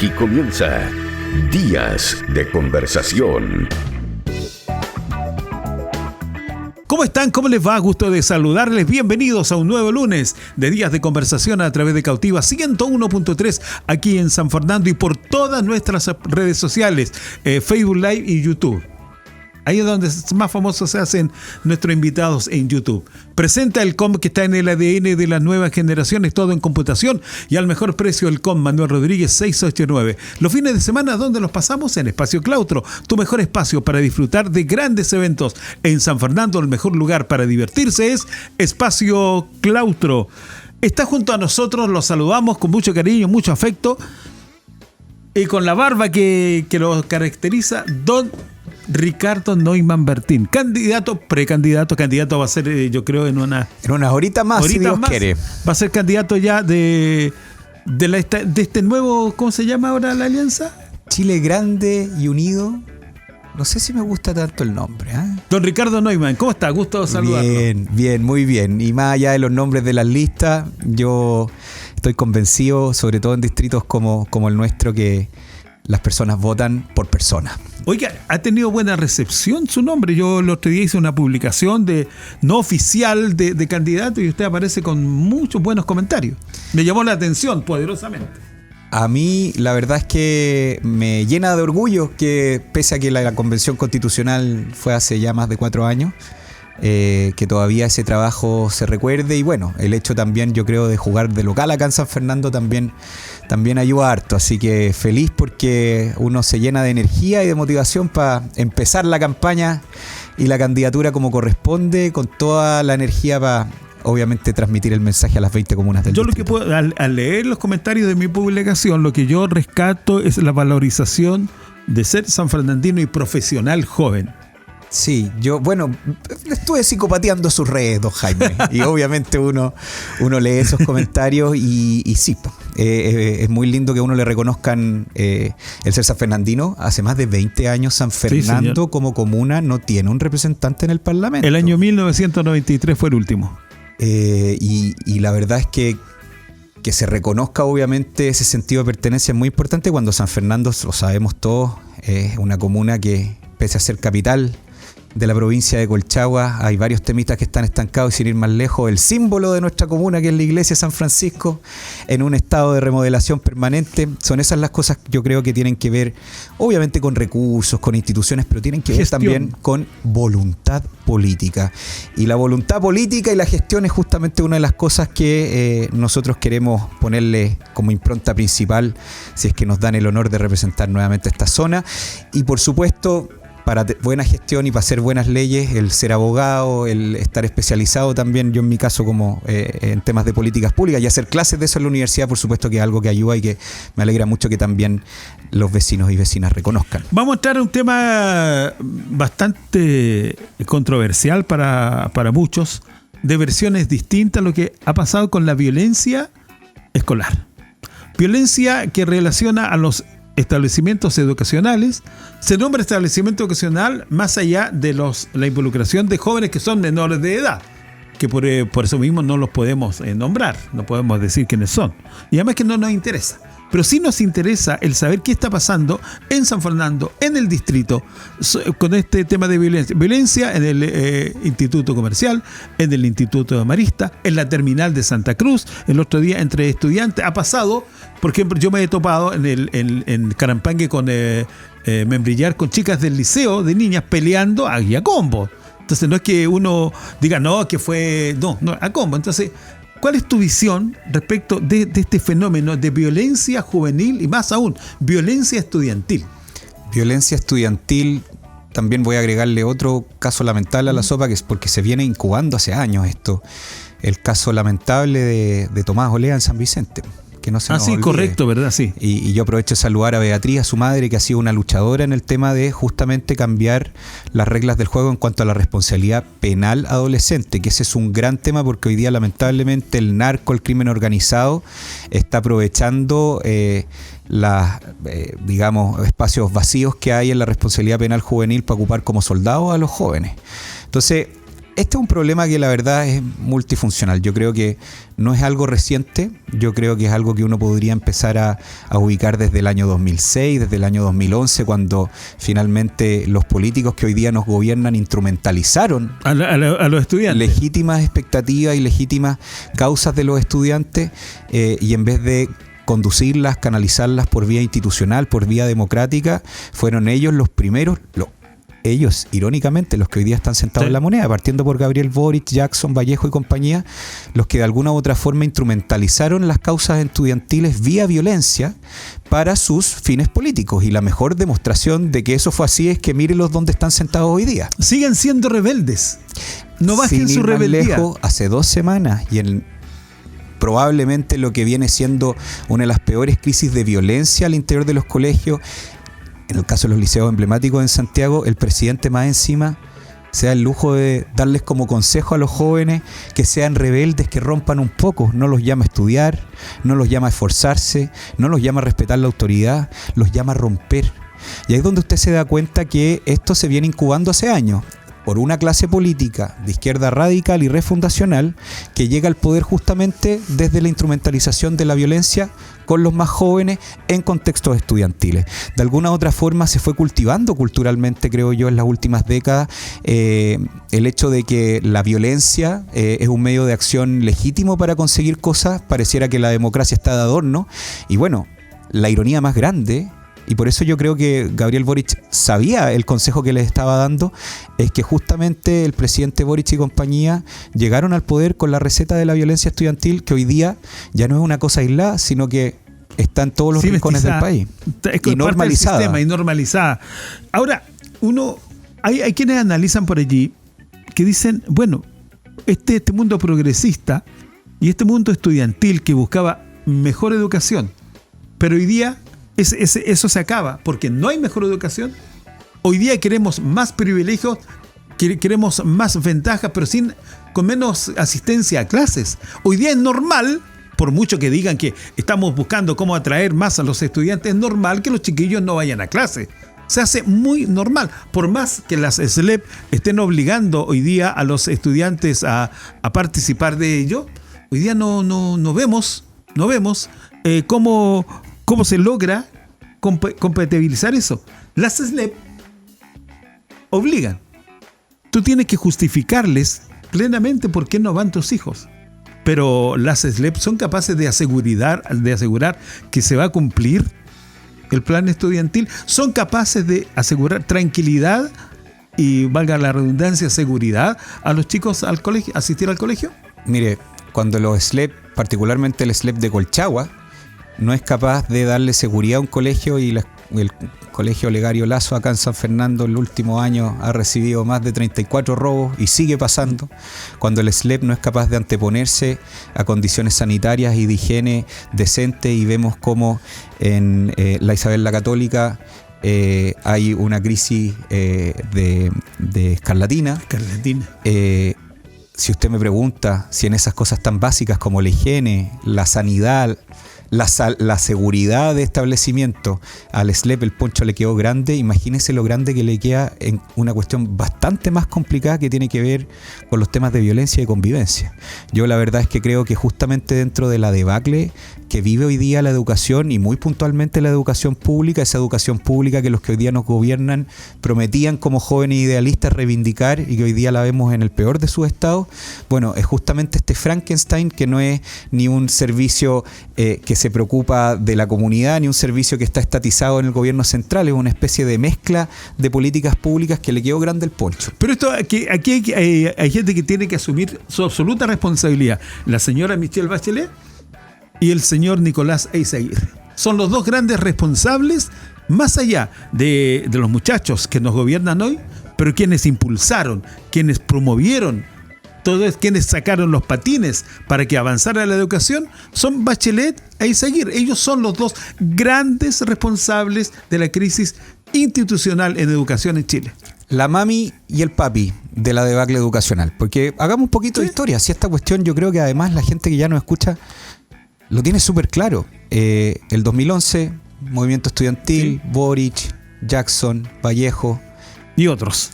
Aquí comienza Días de Conversación. ¿Cómo están? ¿Cómo les va? Gusto de saludarles. Bienvenidos a un nuevo lunes de Días de Conversación a través de Cautiva 101.3 aquí en San Fernando y por todas nuestras redes sociales, Facebook Live y YouTube. Ahí es donde más famosos se hacen nuestros invitados en YouTube. Presenta el COM que está en el ADN de las nuevas generaciones, todo en computación y al mejor precio el COM Manuel Rodríguez 689. Los fines de semana, ¿dónde los pasamos? En Espacio Clautro, tu mejor espacio para disfrutar de grandes eventos. En San Fernando, el mejor lugar para divertirse es Espacio Clautro. Está junto a nosotros, los saludamos con mucho cariño, mucho afecto y con la barba que lo caracteriza, don Ricardo Neumann Bertín, candidato va a ser, yo creo, en unas horitas más, si Dios quiere. Va a ser candidato ya de este nuevo, ¿cómo se llama ahora la alianza? Chile Grande y Unido. No sé si me gusta tanto el nombre, ¿eh? Don Ricardo Neumann, ¿cómo está? Gusto saludarlo. Bien, muy bien. Y más allá de los nombres de las listas, yo estoy convencido, sobre todo en distritos como el nuestro, que las personas votan por persona. Oiga, ha tenido buena recepción su nombre. Yo el otro día hice una publicación no oficial de candidato y usted aparece con muchos buenos comentarios. Me llamó la atención poderosamente. A mí la verdad es que me llena de orgullo que pese a que la convención constitucional fue hace ya más de 4 años, que todavía ese trabajo se recuerde y bueno, el hecho también yo creo de jugar de local acá en San Fernando también ayuda harto, así que feliz porque uno se llena de energía y de motivación para empezar la campaña y la candidatura como corresponde, con toda la energía para obviamente transmitir el mensaje a las 20 comunas del distrito. Lo que puedo, al leer los comentarios de mi publicación, lo que yo rescato es la valorización de ser sanfernandino y profesional joven. Sí, yo, bueno, estuve psicopateando sus redes, don Jaime, y obviamente uno lee esos comentarios y sí, es muy lindo que uno le reconozcan el ser sanfernandino. Hace más de 20 años San Fernando como comuna no tiene un representante en el Parlamento. El año 1993 fue el último. Y la verdad es que se reconozca obviamente ese sentido de pertenencia es muy importante cuando San Fernando, lo sabemos todos, es una comuna que pese a ser capital de la provincia de Colchagua, hay varios temitas que están estancados y sin ir más lejos, el símbolo de nuestra comuna que es la iglesia de San Francisco en un estado de remodelación permanente. Son esas las cosas que yo creo que tienen que ver obviamente con recursos, con instituciones, pero tienen que ver también con voluntad política, y la voluntad política y la gestión es justamente una de las cosas que nosotros queremos ponerle como impronta principal si es que nos dan el honor de representar nuevamente esta zona. Y por supuesto, para buena gestión y para hacer buenas leyes, el ser abogado, el estar especializado también, yo en mi caso como en temas de políticas públicas, y hacer clases de eso en la universidad, por supuesto que es algo que ayuda y que me alegra mucho que también los vecinos y vecinas reconozcan. Vamos a entrar a un tema bastante controversial para muchos, de versiones distintas a lo que ha pasado con la violencia escolar. Violencia que relaciona a los establecimientos educacionales. Se nombra establecimiento educacional más allá de la involucración de jóvenes que son menores de edad, que por eso mismo no los podemos nombrar, no podemos decir quiénes son, y además que no nos interesa. Pero sí nos interesa el saber qué está pasando en San Fernando, en el distrito, con este tema de violencia. Violencia en el Instituto Comercial, en el Instituto de Marista, en la terminal de Santa Cruz. El otro día entre estudiantes ha pasado, por ejemplo, yo me he topado en Carampangue con membrillar con chicas del liceo, de niñas peleando a combo. Entonces no es que uno diga no, que fue, no, a combo. Entonces, ¿cuál es tu visión respecto de este fenómeno de violencia juvenil y más aún, violencia estudiantil? Violencia estudiantil, también voy a agregarle otro caso lamentable a la sopa, que es porque se viene incubando hace años esto. El caso lamentable de Tomás Olea en San Vicente. Que no se nos olvide. Correcto, ¿verdad? Sí. Y yo aprovecho de saludar a Beatriz, a su madre, que ha sido una luchadora en el tema de justamente cambiar las reglas del juego en cuanto a la responsabilidad penal adolescente, que ese es un gran tema porque hoy día lamentablemente el narco, el crimen organizado, está aprovechando digamos, espacios vacíos que hay en la responsabilidad penal juvenil para ocupar como soldados a los jóvenes. Entonces, Este es un problema que la verdad es multifuncional. Yo creo que no es algo reciente, yo creo que es algo que uno podría empezar a ubicar desde el año 2006, desde el año 2011, cuando finalmente los políticos que hoy día nos gobiernan instrumentalizaron a los estudiantes. Legítimas expectativas y legítimas causas de los estudiantes, y en vez de conducirlas, canalizarlas por vía institucional, por vía democrática, fueron ellos los primeros, ellos, irónicamente, los que hoy día están sentados en la moneda, partiendo por Gabriel Boric, Jackson, Vallejo y compañía, los que de alguna u otra forma instrumentalizaron las causas estudiantiles vía violencia para sus fines políticos. Y la mejor demostración de que eso fue así es que mírenlos donde están sentados hoy día. Siguen siendo rebeldes. No bajen su rebeldía. Lejos, hace 2 semanas y en probablemente lo que viene siendo una de las peores crisis de violencia al interior de los colegios, en el caso de los liceos emblemáticos en Santiago, el presidente más encima se da el lujo de darles como consejo a los jóvenes que sean rebeldes, que rompan un poco. No los llama a estudiar, no los llama a esforzarse, no los llama a respetar la autoridad, los llama a romper. Y ahí es donde usted se da cuenta que esto se viene incubando hace años por una clase política de izquierda radical y refundacional que llega al poder justamente desde la instrumentalización de la violencia con los más jóvenes en contextos estudiantiles. De alguna u otra forma se fue cultivando culturalmente, creo yo, en las últimas décadas el hecho de que la violencia es un medio de acción legítimo para conseguir cosas. Pareciera que la democracia está de adorno. Y bueno, la ironía más grande, y por eso yo creo que Gabriel Boric sabía el consejo que les estaba dando, es que justamente el presidente Boric y compañía llegaron al poder con la receta de la violencia estudiantil, que hoy día ya no es una cosa aislada, sino que está en todos los rincones del país. Y normalizada. Del sistema, y normalizada. Ahora, hay quienes analizan por allí que dicen, bueno, este mundo progresista y este mundo estudiantil que buscaba mejor educación, pero hoy día eso se acaba porque no hay mejor educación. Hoy día queremos más privilegios, queremos más ventajas, pero con menos asistencia a clases. Hoy día es normal, por mucho que digan que estamos buscando cómo atraer más a los estudiantes, es normal que los chiquillos no vayan a clase. Se hace muy normal. Por más que las SLEP estén obligando hoy día a los estudiantes a participar de ello, hoy día no vemos cómo se logra compatibilizar eso. Las SLEP obligan. Tú tienes que justificarles plenamente por qué no van tus hijos. Pero las SLEP son capaces de asegurar que se va a cumplir el plan estudiantil. Son capaces de asegurar tranquilidad y, valga la redundancia, seguridad a los chicos al colegio, asistir al colegio. Mire, cuando los SLEP, particularmente el SLEP de Colchagua, no es capaz de darle seguridad a un colegio, y el colegio Olegario Lazo acá en San Fernando en los últimos años ha recibido más de 34 robos y sigue pasando, cuando el SLEP no es capaz de anteponerse a condiciones sanitarias y de higiene decente, y vemos cómo en la Isabel la Católica hay una crisis de escarlatina. Si usted me pregunta si en esas cosas tan básicas como la higiene, la sanidad, la seguridad de establecimiento, al SLEP el poncho le quedó grande, imagínese lo grande que le queda en una cuestión bastante más complicada que tiene que ver con los temas de violencia y convivencia. Yo la verdad es que creo que justamente dentro de la debacle que vive hoy día la educación, y muy puntualmente la educación pública, esa educación pública que los que hoy día nos gobiernan prometían como jóvenes idealistas reivindicar, y que hoy día la vemos en el peor de sus estados, bueno, es justamente este Frankenstein que no es ni un servicio que se preocupa de la comunidad, ni un servicio que está estatizado en el gobierno central. Es una especie de mezcla de políticas públicas que le quedó grande el poncho. Pero aquí hay gente que tiene que asumir su absoluta responsabilidad. La señora Michelle Bachelet y el señor Nicolás Eyzaguirre. Son los dos grandes responsables, más allá de los muchachos que nos gobiernan hoy, pero quienes impulsaron, quienes promovieron, todos quienes sacaron los patines para que avanzara la educación, son Bachelet e Eyzaguirre. Ellos son los dos grandes responsables de la crisis institucional en educación en Chile. La mami y el papi de la debacle educacional. Porque hagamos un poquito de historia. Si esta cuestión, yo creo que además la gente que ya nos escucha lo tiene súper claro. El 2011, movimiento estudiantil, Boric, Jackson, Vallejo y otros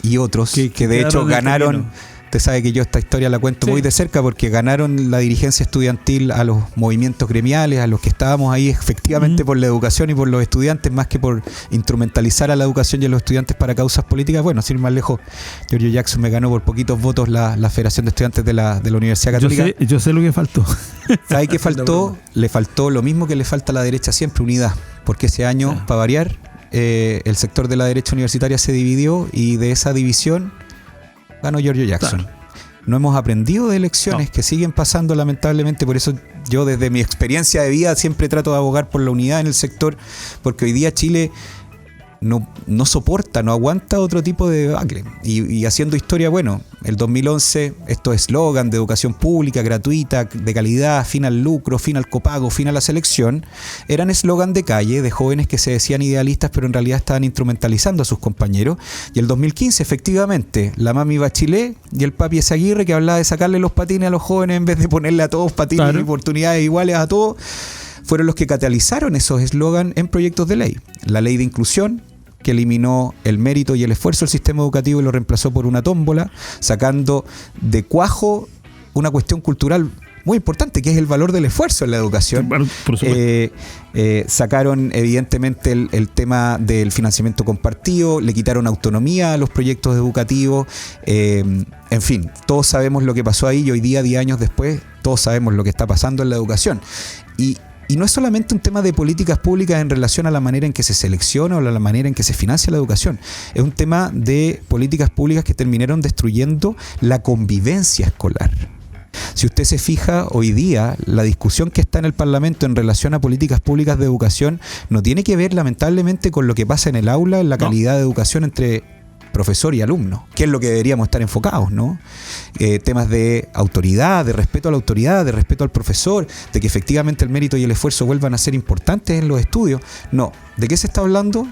que de hecho ganaron Usted sabe que yo esta historia la cuento muy de cerca porque ganaron la dirigencia estudiantil a los movimientos gremiales, a los que estábamos ahí efectivamente por la educación y por los estudiantes, más que por instrumentalizar a la educación y a los estudiantes para causas políticas. Bueno, sin ir más lejos, Giorgio Jackson me ganó por poquitos votos la Federación de Estudiantes de la Universidad Católica. Yo sé lo que faltó. ¿Sabe qué faltó? Le faltó lo mismo que le falta a la derecha siempre, unidad. Porque ese año, para variar, el sector de la derecha universitaria se dividió y de esa división ganó Giorgio Jackson. Claro. No hemos aprendido de elecciones que siguen pasando lamentablemente, por eso yo desde mi experiencia de vida siempre trato de abogar por la unidad en el sector, porque hoy día Chile no soporta, no aguanta otro tipo de debacle. Y haciendo historia, bueno, el 2011, estos eslogan de educación pública, gratuita, de calidad, fin al lucro, fin al copago, fin a la selección, eran eslogan de calle, de jóvenes que se decían idealistas, pero en realidad estaban instrumentalizando a sus compañeros. Y el 2015, efectivamente, la mami Bachelet y el papi Ezaguirre, que hablaba de sacarle los patines a los jóvenes en vez de ponerle a todos patines, claro, y oportunidades iguales a todos, fueron los que catalizaron esos eslogan en proyectos de ley. La ley de inclusión, que eliminó el mérito y el esfuerzo del sistema educativo y lo reemplazó por una tómbola, sacando de cuajo una cuestión cultural muy importante, que es el valor del esfuerzo en la educación. Bueno, por supuesto. Sacaron evidentemente el tema del financiamiento compartido, le quitaron autonomía a los proyectos educativos, en fin, todos sabemos lo que pasó ahí y hoy día, 10 años después, todos sabemos lo que está pasando en la educación. Y no es solamente un tema de políticas públicas en relación a la manera en que se selecciona o a la manera en que se financia la educación. Es un tema de políticas públicas que terminaron destruyendo la convivencia escolar. Si usted se fija, hoy día la discusión que está en el Parlamento en relación a políticas públicas de educación no tiene que ver lamentablemente con lo que pasa en el aula, en la calidad de educación entre profesor y alumno, que es lo que deberíamos estar enfocados, ¿no? Temas de autoridad, de respeto a la autoridad, de respeto al profesor, de que efectivamente el mérito y el esfuerzo vuelvan a ser importantes en los estudios. No, ¿de qué se está hablando?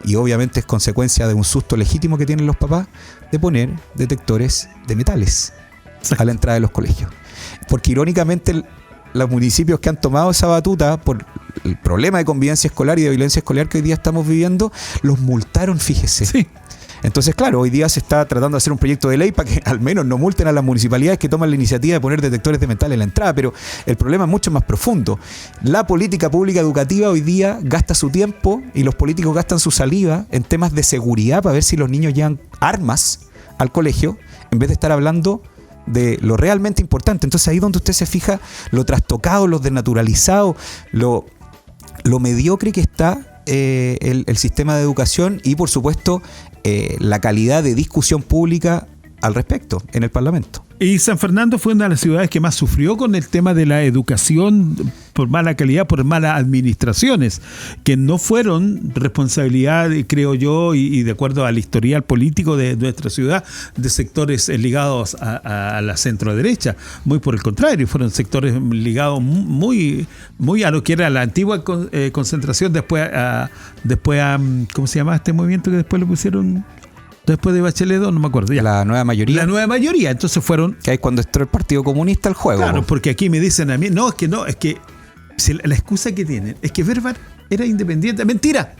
Y obviamente es consecuencia de un susto legítimo que tienen los papás de poner detectores de metales a la entrada de los colegios. Porque irónicamente los municipios que han tomado esa batuta por el problema de convivencia escolar y de violencia escolar que hoy día estamos viviendo, los multaron, fíjese. Sí. Entonces, claro, hoy día se está tratando de hacer un proyecto de ley para que al menos no multen a las municipalidades que toman la iniciativa de poner detectores de metal en la entrada, pero el problema es mucho más profundo. La política pública educativa hoy día gasta su tiempo y los políticos gastan su saliva en temas de seguridad para ver si los niños llevan armas al colegio, en vez de estar hablando de lo realmente importante. Entonces ahí donde usted se fija lo trastocado, lo desnaturalizado, lo mediocre que está el sistema de educación y por supuesto la calidad de discusión pública al respecto en el Parlamento. Y San Fernando fue una de las ciudades que más sufrió con el tema de la educación por mala calidad, por malas administraciones, que no fueron responsabilidad, creo yo, y de acuerdo al historial político de nuestra ciudad, de sectores ligados a la centro-derecha. Muy por el contrario, fueron sectores ligados muy a lo que era la antigua concentración, después a ¿cómo se llama este movimiento que después le pusieron? Después de Bachelet 2, no me acuerdo. Ya. La nueva mayoría. La nueva mayoría. Entonces fueron... Que hay cuando entró el Partido Comunista al juego. Claro, porque aquí me dicen a mí, es que la excusa que tienen es que Berbar era independiente. ¡Mentira!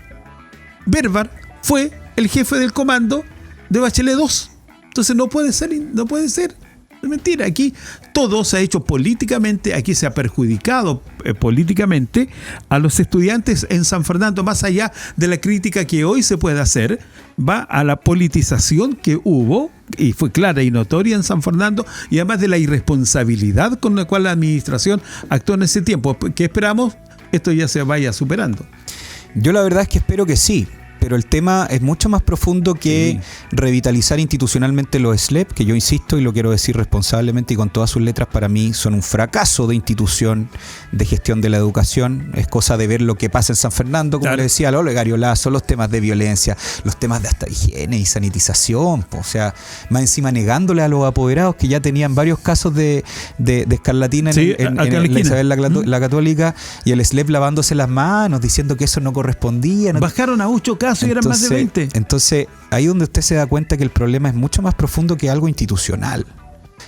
Berbar fue el jefe del comando de Bachelet 2. Entonces no puede ser. Es mentira. Aquí todo se ha hecho políticamente, aquí se ha perjudicado políticamente a los estudiantes en San Fernando, más allá de la crítica que hoy se puede hacer, va a la politización que hubo, y fue clara y notoria en San Fernando, y además de la irresponsabilidad con la cual la administración actuó en ese tiempo. ¿Qué esperamos? Esto ya se vaya superando. Yo la verdad es que espero que sí. Pero el tema es mucho más profundo que revitalizar institucionalmente los SLEP, que yo insisto y lo quiero decir responsablemente y con todas sus letras, para mí son un fracaso de institución de gestión de la educación. Es cosa de ver lo que pasa en San Fernando, como le decía Lolo Gario Lazo, los temas de violencia, los temas de hasta higiene y sanitización, o sea, más encima negándole a los apoderados que ya tenían varios casos de escarlatina en la Isabel la Católica, y el SLEP lavándose las manos, diciendo que eso no correspondía. Bajaron a 8 casos y eran más de 20. Entonces, ahí donde usted se da cuenta que el problema es mucho más profundo que algo institucional.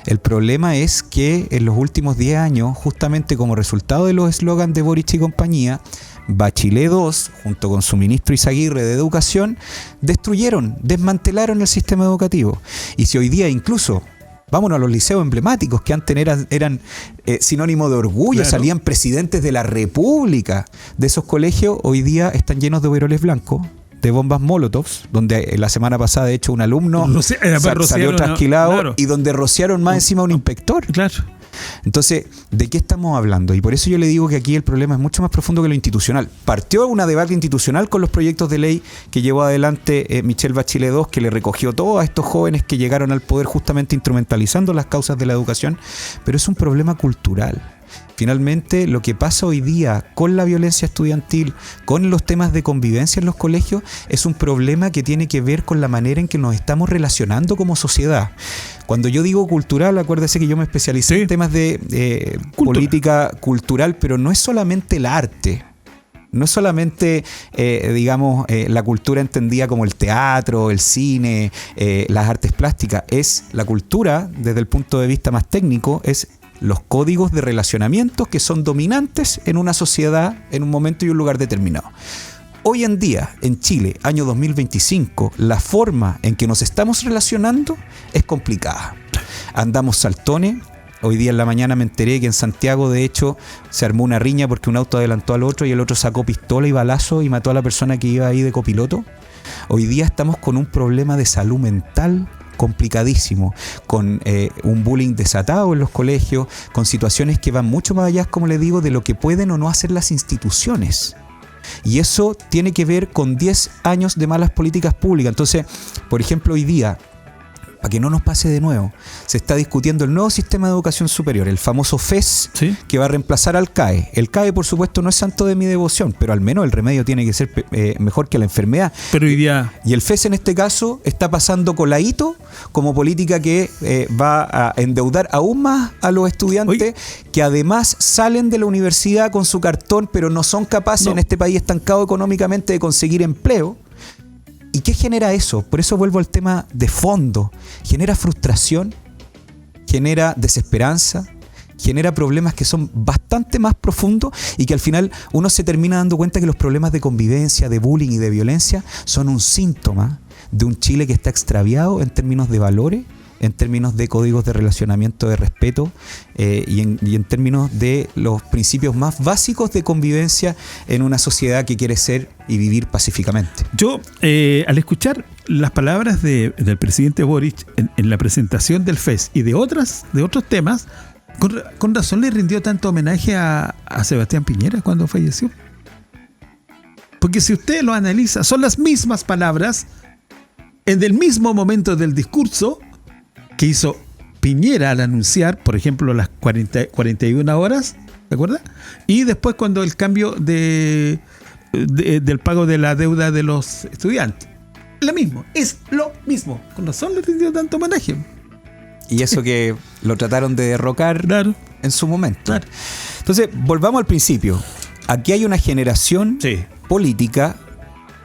El problema es que en los últimos 10 años, justamente como resultado de los eslogans de Boric y compañía, Bachelet 2, junto con su ministro Izaguirre de Educación, desmantelaron el sistema educativo. Y si hoy día incluso Vámonos a los liceos emblemáticos que antes eran sinónimo de orgullo, Claro. salían presidentes de la República. De esos colegios hoy día están llenos de overoles blancos, de bombas Molotov, donde la semana pasada, de hecho, un alumno salió rociaron, trasquilado, claro. y donde rociaron más encima a un inspector. Claro. Entonces, ¿de qué estamos hablando? Y por eso yo le digo que aquí el problema es mucho más profundo que lo institucional. Partió una debate institucional con los proyectos de ley que llevó adelante Michelle Bachelet II, que le recogió todo a estos jóvenes que llegaron al poder justamente instrumentalizando las causas de la educación, pero es un problema cultural. Finalmente, lo que pasa hoy día con la violencia estudiantil, con los temas de convivencia en los colegios, es un problema que tiene que ver con la manera en que nos estamos relacionando como sociedad. Cuando yo digo cultural, acuérdese que yo me especialicé en temas de política cultural, pero no es solamente el arte. No es solamente, la cultura entendida como el teatro, el cine, las artes plásticas. Es la cultura, desde el punto de vista más técnico, es los códigos de relacionamiento que son dominantes en una sociedad en un momento y un lugar determinado. Hoy en día, en Chile, año 2025, la forma en que nos estamos relacionando es complicada. Andamos saltones. Hoy día en la mañana me enteré que en Santiago, de hecho, se armó una riña porque un auto adelantó al otro y el otro sacó pistola y balazo y mató a la persona que iba ahí de copiloto. Hoy día estamos con un problema de salud mental complicadísimo, con un bullying desatado en los colegios, con situaciones que van mucho más allá, como le digo, de lo que pueden o no hacer las instituciones. Y eso tiene que ver con 10 años de malas políticas públicas. Entonces, por ejemplo, hoy día, para que no nos pase de nuevo, se está discutiendo el nuevo sistema de educación superior, el famoso FES, ¿Sí? que va a reemplazar al CAE. El CAE, por supuesto, no es santo de mi devoción, pero al menos el remedio tiene que ser mejor que la enfermedad. Pero hoy día... Y el FES en este caso está pasando coladito como política que va a endeudar aún más a los estudiantes que además salen de la universidad con su cartón, pero no son capaces en este país estancado económicamente de conseguir empleo. ¿Y qué genera eso? Por eso vuelvo al tema de fondo. Genera frustración, genera desesperanza, genera problemas que son bastante más profundos y que al final uno se termina dando cuenta que los problemas de convivencia, de bullying y de violencia son un síntoma de un Chile que está extraviado en términos de valores, en términos de códigos de relacionamiento, de respeto y en términos de los principios más básicos de convivencia en una sociedad que quiere ser y vivir pacíficamente. Yo, al escuchar las palabras del presidente Boric en la presentación del FES y de otros temas, con razón le rindió tanto homenaje a Sebastián Piñera cuando falleció. Porque si usted lo analiza, son las mismas palabras en el mismo momento del discurso que hizo Piñera al anunciar, por ejemplo, las 41 horas, ¿de acuerdo? Y después cuando el cambio del pago de la deuda de los estudiantes. Es lo mismo. Con razón le rindió tanto homenaje. Y eso que lo trataron de derrocar en su momento. Claro. Entonces, volvamos al principio. Aquí hay una generación política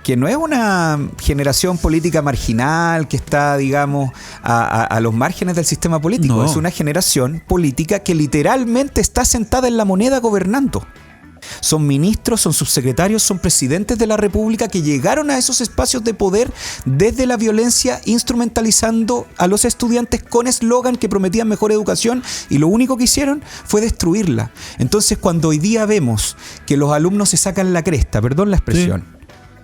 que no es una generación política marginal que está, digamos, a los márgenes del sistema político. No. Es una generación política que literalmente está sentada en la moneda gobernando. Son ministros, son subsecretarios, son presidentes de la República que llegaron a esos espacios de poder desde la violencia, instrumentalizando a los estudiantes con eslogan que prometían mejor educación y lo único que hicieron fue destruirla. Entonces, cuando hoy día vemos que los alumnos se sacan la cresta, perdón la expresión,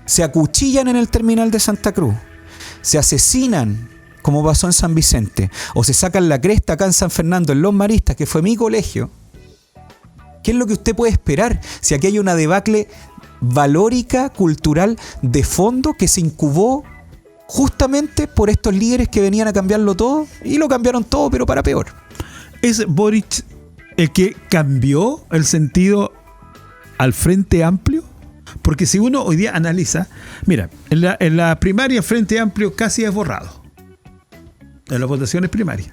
se acuchillan en el terminal de Santa Cruz, se asesinan como pasó en San Vicente, o se sacan la cresta acá en San Fernando, en Los Maristas, que fue mi colegio, ¿qué es lo que usted puede esperar si aquí hay una debacle valórica, cultural, de fondo que se incubó justamente por estos líderes que venían a cambiarlo todo y lo cambiaron todo, pero para peor? ¿Es Boric el que cambió el sentido al Frente Amplio? Porque si uno hoy día analiza, mira, en la primaria Frente Amplio casi es borrado. En las votaciones primarias.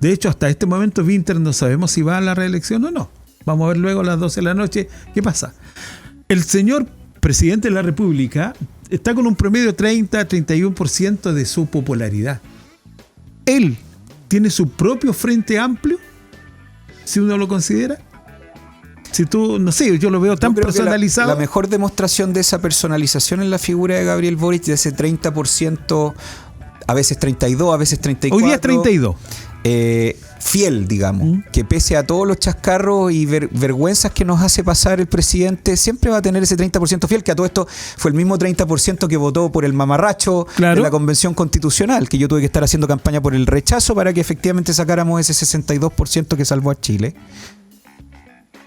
De hecho, hasta este momento Winter no sabemos si va a la reelección o no. Vamos a ver luego a las 12 de la noche qué pasa. El señor presidente de la República está con un promedio 30-31% de su popularidad. Él tiene su propio Frente Amplio, si uno lo considera. Si tú, no sé, yo lo veo tan personalizado. La mejor demostración de esa personalización en la figura de Gabriel Boric, de ese 30%, a veces 32, a veces 34. Hoy día es 32. fiel, digamos, que pese a todos los chascarros y vergüenzas que nos hace pasar el presidente, siempre va a tener ese 30% fiel, que a todo esto fue el mismo 30% que votó por el mamarracho de la Convención Constitucional, que yo tuve que estar haciendo campaña por el rechazo para que efectivamente sacáramos ese 62% que salvó a Chile.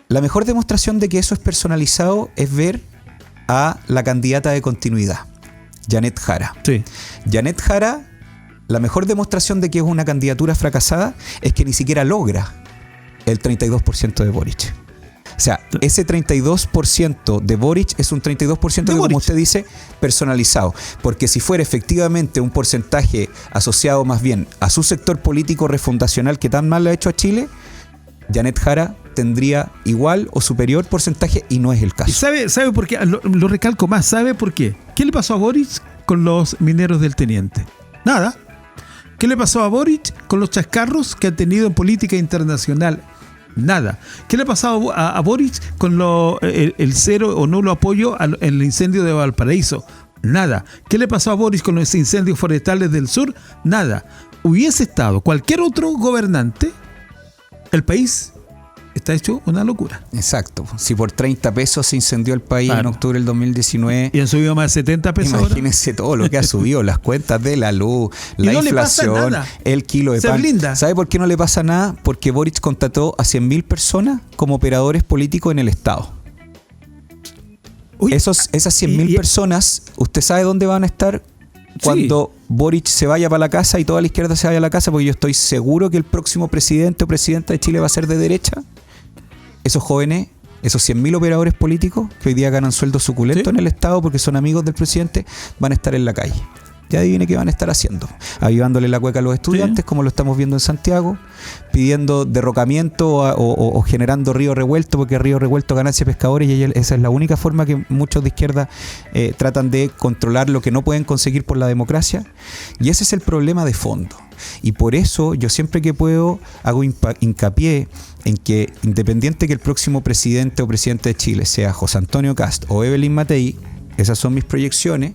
La mejor demostración de que eso es personalizado es ver a la candidata de continuidad, Janet Jara. Sí. Janet Jara, la mejor demostración de que es una candidatura fracasada es que ni siquiera logra el 32% de Boric. O sea, ese 32% de Boric es un 32% que, como usted dice, personalizado. Porque si fuera efectivamente un porcentaje asociado más bien a su sector político refundacional que tan mal le ha hecho a Chile, Janet Jara tendría igual o superior porcentaje y no es el caso. ¿Y sabe por qué? Lo recalco más. ¿Sabe por qué? ¿Qué le pasó a Boric con los mineros del Teniente? Nada. ¿Qué le pasó a Boric con los chascarros que ha tenido en política internacional? Nada. ¿Qué le ha pasado a Boric con el cero o nulo apoyo en el incendio de Valparaíso? Nada. ¿Qué le pasó a Boric con los incendios forestales del sur? Nada. Hubiese estado cualquier otro gobernante, el país está hecho una locura. Exacto. Si por 30 pesos se incendió el país en octubre del 2019. Y han subido más de 70 pesos. Imagínense ahora todo lo que ha subido, las cuentas de la luz, la inflación, el kilo de pan. Blinda. ¿Sabe por qué no le pasa nada? Porque Boric contrató a 100.000 personas como operadores políticos en el Estado. Esas 100.000 personas, ¿usted sabe dónde van a estar cuando Boric se vaya para la casa y toda la izquierda se vaya a la casa? Porque yo estoy seguro que el próximo presidente o presidenta de Chile va a ser de derecha. Esos jóvenes, esos 100.000 operadores políticos que hoy día ganan sueldos suculentos en el Estado porque son amigos del presidente, van a estar en la calle. Ya adivine qué van a estar haciendo. Avivándole la cueca a los estudiantes, como lo estamos viendo en Santiago, pidiendo derrocamiento o generando río revuelto, porque río revuelto ganancia pescadores, y esa es la única forma que muchos de izquierda tratan de controlar lo que no pueden conseguir por la democracia. Y ese es el problema de fondo. Y por eso yo siempre que puedo hago hincapié en que, independiente que el próximo presidente o presidente de Chile sea José Antonio Kast o Evelyn Matei, esas son mis proyecciones,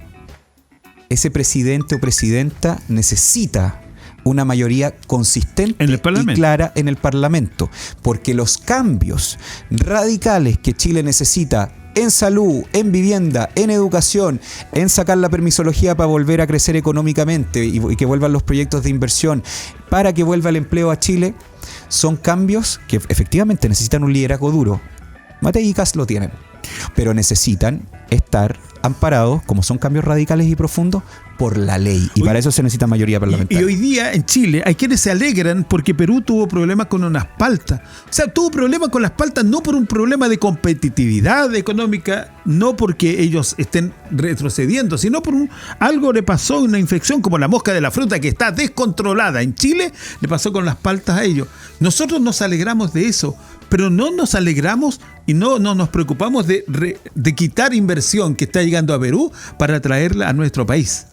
ese presidente o presidenta necesita una mayoría consistente y clara en el Parlamento, porque los cambios radicales que Chile necesita en salud, en vivienda, en educación, en sacar la permisología para volver a crecer económicamente y que vuelvan los proyectos de inversión, para que vuelva el empleo a Chile, son cambios que efectivamente necesitan un liderazgo duro. Matei y Kast lo tienen, pero necesitan estar amparados, como son cambios radicales y profundos, por la ley. Y para eso se necesita mayoría parlamentaria. Y hoy día en Chile hay quienes se alegran porque Perú tuvo problemas con unas paltas. O sea, tuvo problemas con las paltas no por un problema de competitividad económica, no porque ellos estén retrocediendo, sino por algo le pasó, una infección como la mosca de la fruta que está descontrolada en Chile, le pasó con las paltas a ellos. Nosotros nos alegramos de eso, pero no nos alegramos y no nos preocupamos de quitar inversión que está llegando a Perú para traerla a nuestro país.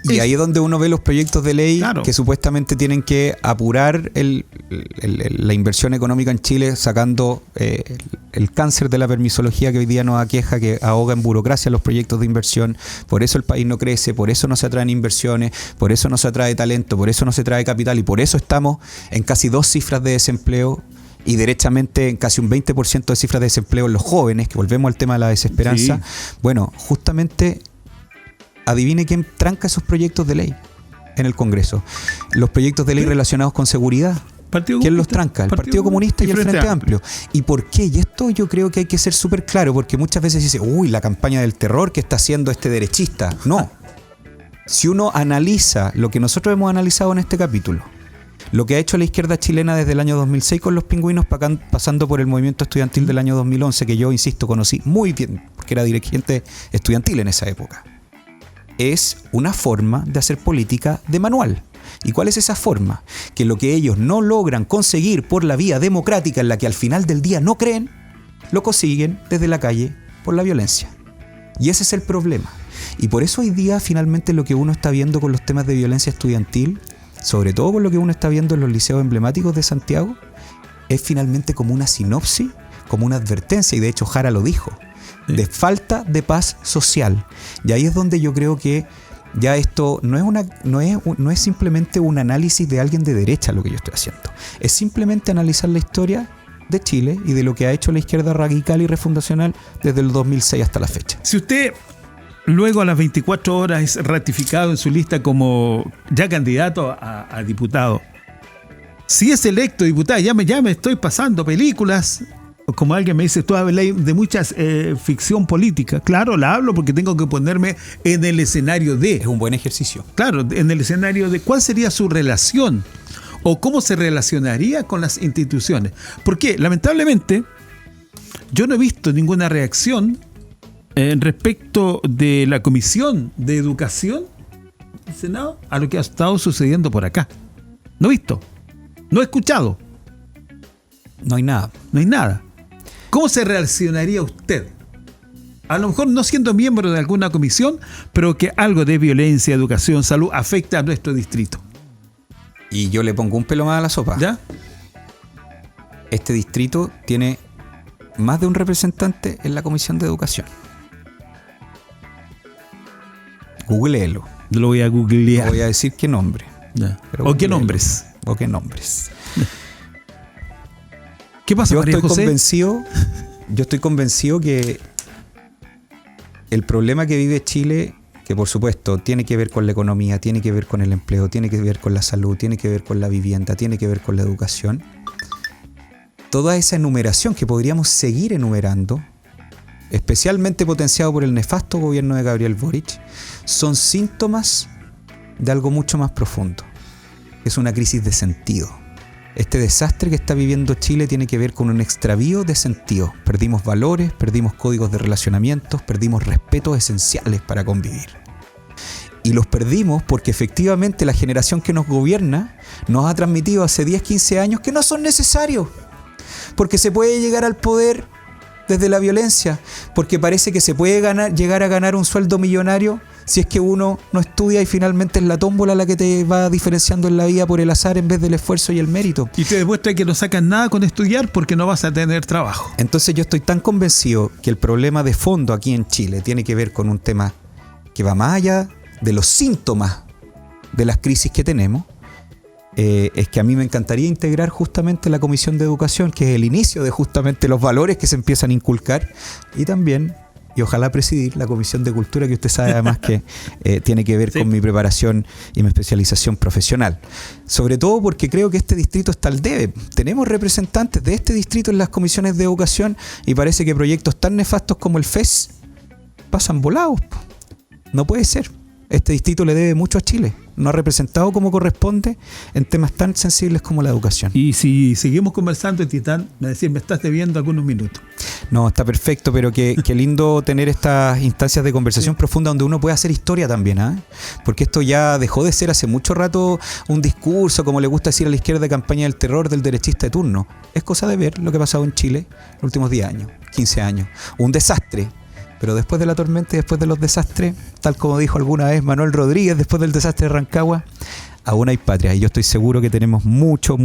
Y ahí es donde uno ve los proyectos de ley que supuestamente tienen que apurar la inversión económica en Chile, sacando el cáncer de la permisología que hoy día nos aqueja, que ahoga en burocracia los proyectos de inversión. Por eso el país no crece, por eso no se atraen inversiones, por eso no se atrae talento, por eso no se trae capital, y por eso estamos en casi 2 cifras de desempleo y derechamente en casi un 20% de cifras de desempleo en los jóvenes, que volvemos al tema de la desesperanza. Sí. Bueno, justamente adivine quién tranca esos proyectos de ley en el Congreso. Los proyectos de ley relacionados con seguridad. ¿Quién los tranca? El Partido Comunista y el Frente Amplio. ¿Y por qué? Y esto yo creo que hay que ser súper claro, porque muchas veces dice, la campaña del terror que está haciendo este derechista. No. Si uno analiza lo que nosotros hemos analizado en este capítulo, lo que ha hecho la izquierda chilena desde el año 2006 con los pingüinos, pasando por el movimiento estudiantil del año 2011, que yo, insisto, conocí muy bien, porque era dirigente estudiantil en esa época, es una forma de hacer política de manual. ¿Y cuál es esa forma? Que lo que ellos no logran conseguir por la vía democrática, en la que al final del día no creen, lo consiguen desde la calle por la violencia. Y ese es el problema. Y por eso hoy día finalmente lo que uno está viendo con los temas de violencia estudiantil, sobre todo con lo que uno está viendo en los liceos emblemáticos de Santiago, es finalmente como una sinopsis, como una advertencia, y de hecho Jara lo dijo, de falta de paz social. Y ahí es donde yo creo que Ya esto no es simplemente un análisis de alguien de derecha lo que yo estoy haciendo. Es simplemente analizar la historia de Chile y de lo que ha hecho la izquierda radical y refundacional desde el 2006 hasta la fecha. Si usted luego a las 24 horas es ratificado en su lista como ya candidato a diputado, si es electo diputado, ya me estoy pasando películas, como alguien me dice, tú hablas de mucha ficción política. Claro, la hablo porque tengo que ponerme en el escenario de... Es un buen ejercicio. Claro, en el escenario de cuál sería su relación o cómo se relacionaría con las instituciones. Porque, lamentablemente, yo no he visto ninguna reacción respecto de la Comisión de Educación del Senado a lo que ha estado sucediendo por acá. No he visto, no he escuchado. No hay nada. No hay nada. ¿Cómo se relacionaría usted? A lo mejor no siendo miembro de alguna comisión, pero que algo de violencia, educación, salud afecta a nuestro distrito. Y yo le pongo un pelo más a la sopa. ¿Ya? Este distrito tiene más de un representante en la Comisión de Educación. Googleelo. Lo voy a googlear. No voy a decir qué nombre. Ya. ¿O qué nombres? O qué nombres. ¿Qué pasa, María José? Yo estoy convencido que el problema que vive Chile, que por supuesto tiene que ver con la economía, tiene que ver con el empleo, tiene que ver con la salud, tiene que ver con la vivienda, tiene que ver con la educación, toda esa enumeración que podríamos seguir enumerando, especialmente potenciado por el nefasto gobierno de Gabriel Boric, son síntomas de algo mucho más profundo. Es una crisis de sentido. Este desastre que está viviendo Chile tiene que ver con un extravío de sentido. Perdimos valores, perdimos códigos de relacionamientos, perdimos respetos esenciales para convivir. Y los perdimos porque efectivamente la generación que nos gobierna nos ha transmitido hace 10, 15 años que no son necesarios. Porque se puede llegar al poder desde la violencia, porque parece que se puede llegar a ganar un sueldo millonario si es que uno no estudia y finalmente es la tómbola la que te va diferenciando en la vida por el azar en vez del esfuerzo y el mérito. Y te demuestra que no sacan nada con estudiar porque no vas a tener trabajo. Entonces yo estoy tan convencido que el problema de fondo aquí en Chile tiene que ver con un tema que va más allá de los síntomas de las crisis que tenemos. Es que a mí me encantaría integrar justamente la Comisión de Educación, que es el inicio de justamente los valores que se empiezan a inculcar, y también, y ojalá presidir la Comisión de Cultura, que usted sabe además que tiene que ver con mi preparación y mi especialización profesional. Sobre todo porque creo que este distrito está al debe. Tenemos representantes de este distrito en las comisiones de educación y parece que proyectos tan nefastos como el FES pasan volados. No puede ser. Este distrito le debe mucho a Chile. No ha representado como corresponde en temas tan sensibles como la educación. Y si seguimos conversando, Titán, me estás debiendo algunos minutos. No, está perfecto, pero qué lindo tener estas instancias de conversación profunda donde uno puede hacer historia también, ¿eh? Porque esto ya dejó de ser hace mucho rato un discurso, como le gusta decir a la izquierda, de campaña del terror del derechista de turno. Es cosa de ver lo que ha pasado en Chile en los últimos 10 años, 15 años. Un desastre. Pero después de la tormenta y después de los desastres, tal como dijo alguna vez Manuel Rodríguez, después del desastre de Rancagua, aún hay patria. Y yo estoy seguro que tenemos mucho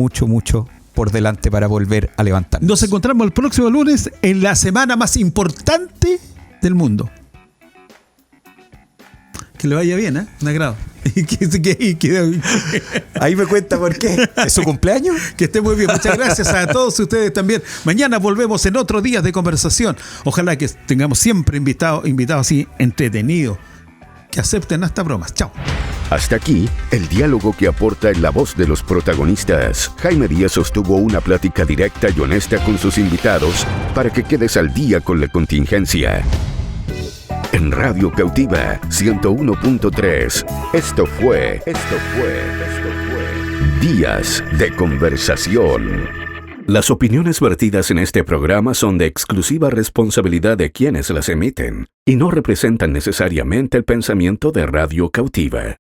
por delante para volver a levantarnos. Nos encontramos el próximo lunes en la semana más importante del mundo. Que le vaya bien, ¿eh? Un agrado. Ahí me cuenta por qué. ¿Es su cumpleaños? Que esté muy bien. Muchas gracias a todos ustedes también. Mañana volvemos en otro día de conversación. Ojalá que tengamos siempre invitados así entretenidos, que acepten hasta bromas. Chao. Hasta aquí, el diálogo que aporta en la voz de los protagonistas. Jaime Díaz sostuvo una plática directa y honesta con sus invitados para que quedes al día con la contingencia. En Radio Cautiva 101.3. Esto fue Días de Conversación. Las opiniones vertidas en este programa son de exclusiva responsabilidad de quienes las emiten y no representan necesariamente el pensamiento de Radio Cautiva.